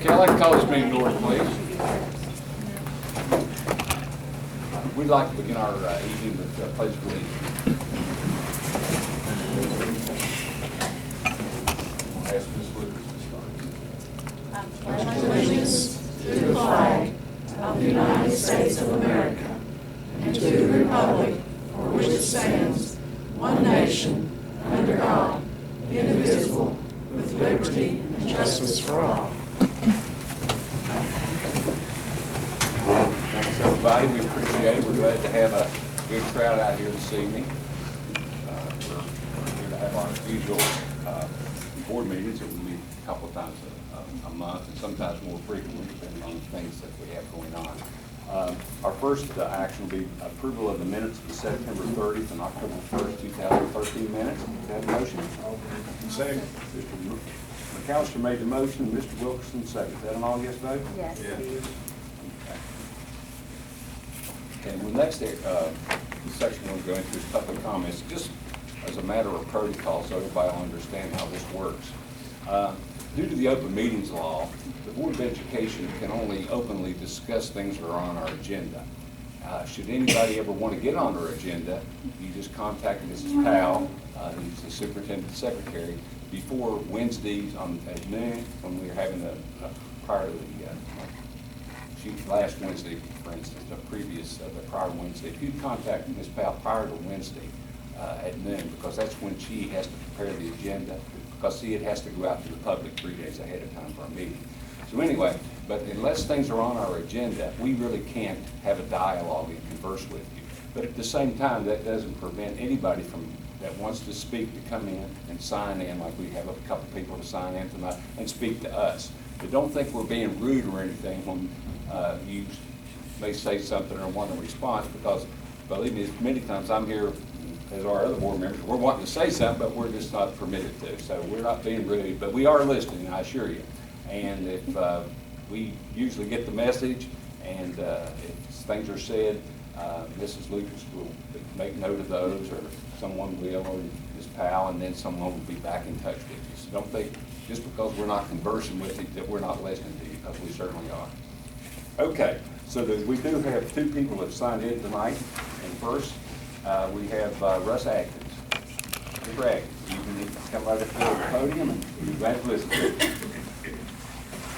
Okay, I'd like to call this meeting to order, please. We'd like to begin our evening with pledge of allegiance. Ask Ms. Lucas to start. I pledge allegiance to the flag of the United States of America and to the republic for which it stands, one nation, under God, indivisible, with liberty and justice for all. Thanks, everybody. We appreciate it. We're glad to have a good crowd out here this evening. We're here to have our usual board meetings that we meet a couple of times a month, and sometimes more frequently, depending on the things that we have going on. Our first action will be approval of the minutes of the September 30th and October 1st, 2013 minutes. Do you have a motion? Second. Mr. McAllister made the motion, Mr. Wilkerson seconded. Is that an all yes vote? Yes. Okay, the next section we're going to is public comments, just as a matter of protocol, so everybody will understand how this works. Due to the open meetings law, the Board of Education can only openly discuss things that are on our agenda. Should anybody ever want to get on our agenda, you just contact Mrs. Powell, who's the superintendent secretary, before Wednesdays at noon, when we're having prior to the last Wednesday, for instance, the prior Wednesday. If you contact Ms. Powell prior to Wednesday at noon, because that's when she has to prepare the agenda, because see, it has to go out to the public 3 days ahead of time for our meeting. So anyway, but unless things are on our agenda, we really can't have a dialogue and converse with you. But at the same time, that doesn't prevent anybody that wants to speak to come in and sign in, like we have a couple people to sign in tonight, and speak to us. But don't think we're being rude or anything when you may say something or want a response, because believe me, many times I'm here as our other board members, we're wanting to say something, but we're just not permitted to. So we're not being rude, but we are listening, I assure you. And if we usually get the message, and if things are said, Mrs. Lucas will make note of those, or someone will, or Ms. Powell, and then someone will be back in touch with you. So don't think just because we're not conversing with you that we're not listening to you, because we certainly are. Okay, so we do have two people that signed in tonight. And first, we have Russ Atkins. Mr. Atkins, you can come right up to the podium and be glad to listen to you.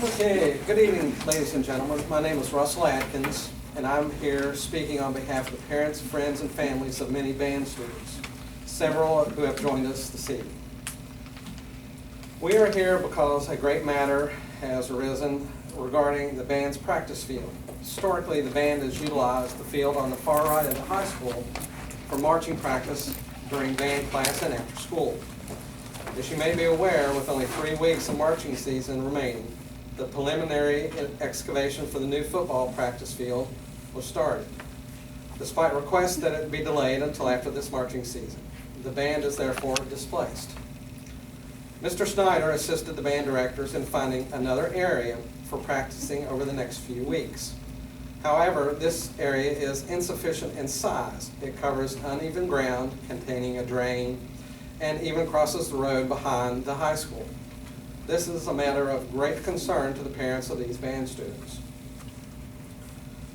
Okay, good evening, ladies and gentlemen. My name is Russell Atkins, and I'm here speaking on behalf of the parents, friends, and families of many band students, several who have joined us this evening. We are here because a great matter has arisen regarding the band's practice field. Historically, the band has utilized the field on the far right of the high school for marching practice during band class and after school. As you may be aware, with only 3 weeks of marching season remaining, the preliminary excavation for the new football practice field was started, despite requests that it be delayed until after this marching season. The band is therefore displaced. Mr. Snyder assisted the band directors in finding another area for practicing over the next few weeks. However, this area is insufficient in size. It covers uneven ground containing a drain and even crosses the road behind the high school. This is a matter of great concern to the parents of these band students.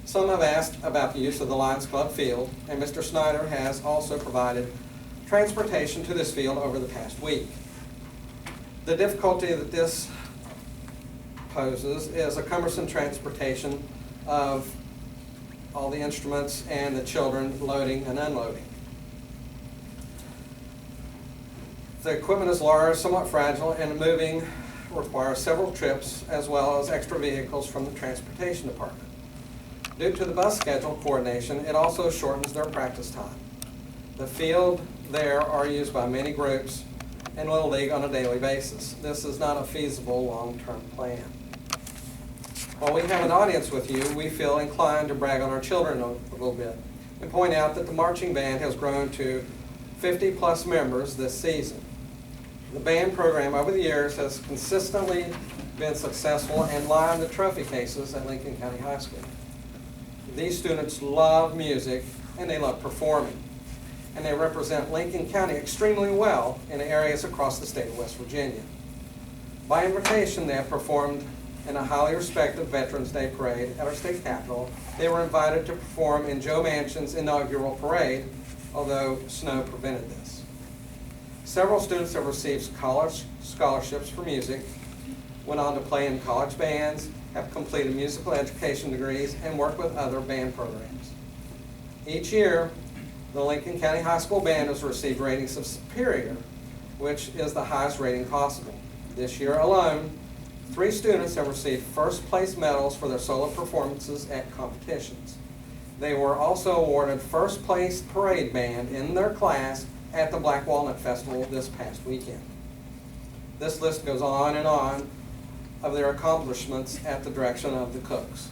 Some have asked about the use of the Lions Club field, and Mr. Snyder has also provided transportation to this field over the past week. The difficulty that this poses is a cumbersome transportation of all the instruments and the children loading and unloading. The equipment is large, somewhat fragile, and moving requires several trips as well as extra vehicles from the transportation department. Due to the bus schedule coordination, it also shortens their practice time. The field there are used by many groups and Little League on a daily basis. This is not a feasible long-term plan. While we have an audience with you, we feel inclined to brag on our children a little bit and point out that the marching band has grown to 50+ members this season. The band program over the years has consistently been successful and lined the trophy cases at Lincoln County High School. These students love music and they love performing, and they represent Lincoln County extremely well in areas across the state of West Virginia. By invitation, they have performed in a highly respected Veterans Day parade at our state capitol. They were invited to perform in Joe Manchin's inaugural parade, although snow prevented this. Several students have received college scholarships for music, went on to play in college bands, have completed musical education degrees, and work with other band programs. Each year, the Lincoln County High School Band has received ratings of superior, which is the highest rating possible. This year alone, 3 students have received first place medals for their solo performances at competitions. They were also awarded first place parade band in their class at the Black Walnut Festival this past weekend. This list goes on and on of their accomplishments at the direction of the Cooks.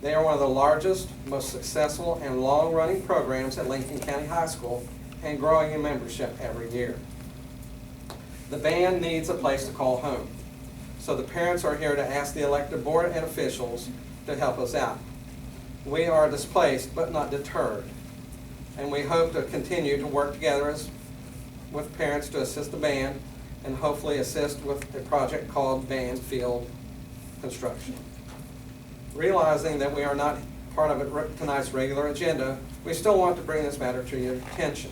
They are one of the largest, most successful, and long-running programs at Lincoln County High School and growing in membership every year. The band needs a place to call home, so the parents are here to ask the elected board and officials to help us out. We are displaced but not deterred, and we hope to continue to work together with parents to assist the band and hopefully assist with a project called Band Field Construction. Realizing that we are not part of tonight's regular agenda, we still want to bring this matter to your attention.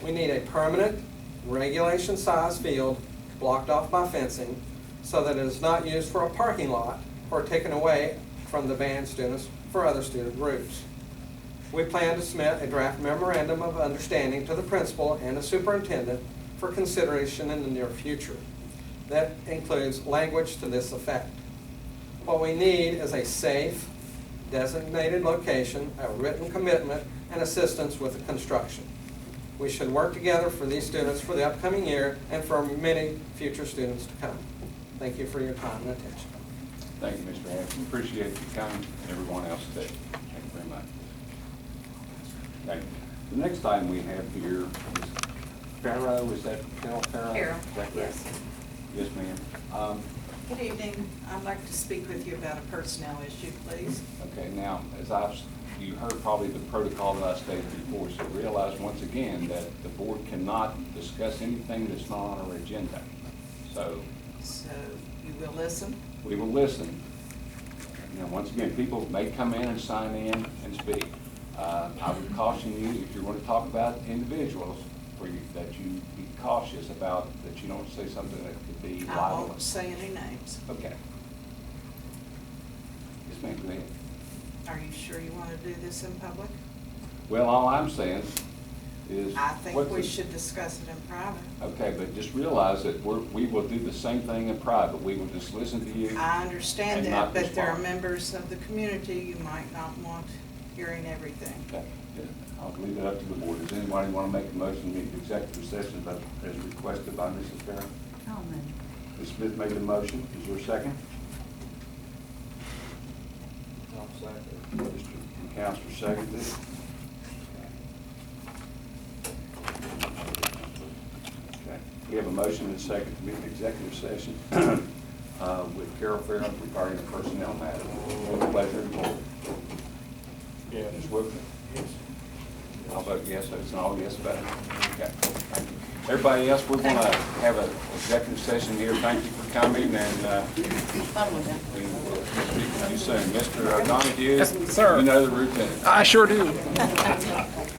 We need a permanent, regulation-sized field blocked off by fencing so that it is not used for a parking lot or taken away from the band students for other student groups. We plan to submit a draft memorandum of understanding to the principal and the superintendent for consideration in the near future. That includes language to this effect. What we need is a safe, designated location, a written commitment, and assistance with the construction. We should work together for these students for the upcoming year and for many future students to come. Thank you for your time and attention. Thank you, Mr. Hanson. Appreciate you coming, and everyone else too. Thank you very much. Thank you. The next item we have here is Farrow. Is that Carol Farrow? Carol, Is that correct? yes. Yes, ma'am. Good evening. I'd like to speak with you about a personnel issue, please. Okay, now, you heard probably the protocol that I stated before, so realize once again that the board cannot discuss anything that's not on our agenda. So So you will listen? we will listen. Now, once again, people may come in and sign in and speak. I would caution you, if you're going to talk about individuals, that you be cautious about, that you don't say something that could be I liable. won't say any names. Okay. Yes, ma'am, go ahead. Are you sure you want to do this in public? Well, all I'm saying is. I think what's we the- should discuss it in private. Okay, but just realize that we will do the same thing in private. We will just listen to you. I understand And that, not but there are respond. members of the community you might not want hearing everything. Okay, good. I'll leave it up to the board. Does anybody want to make a motion to meet the executive session as requested by Mrs. Farrow? Ms. Smith made the motion. Is there a second? I'll second. Mr. Counselor seconded it. Okay. We have a motion and a second to meet the executive session with Carol Farrow regarding a personnel matter. Any pleasure? Yes. Ms. Whitman? Yes. I'll vote yes, so it's an all yes vote. Okay, thank you. Everybody else, we're going to have an executive session here. Thank you for coming, and we will speak to you soon. Mr. Donahue? Yes, sir. You know the routine. I sure do.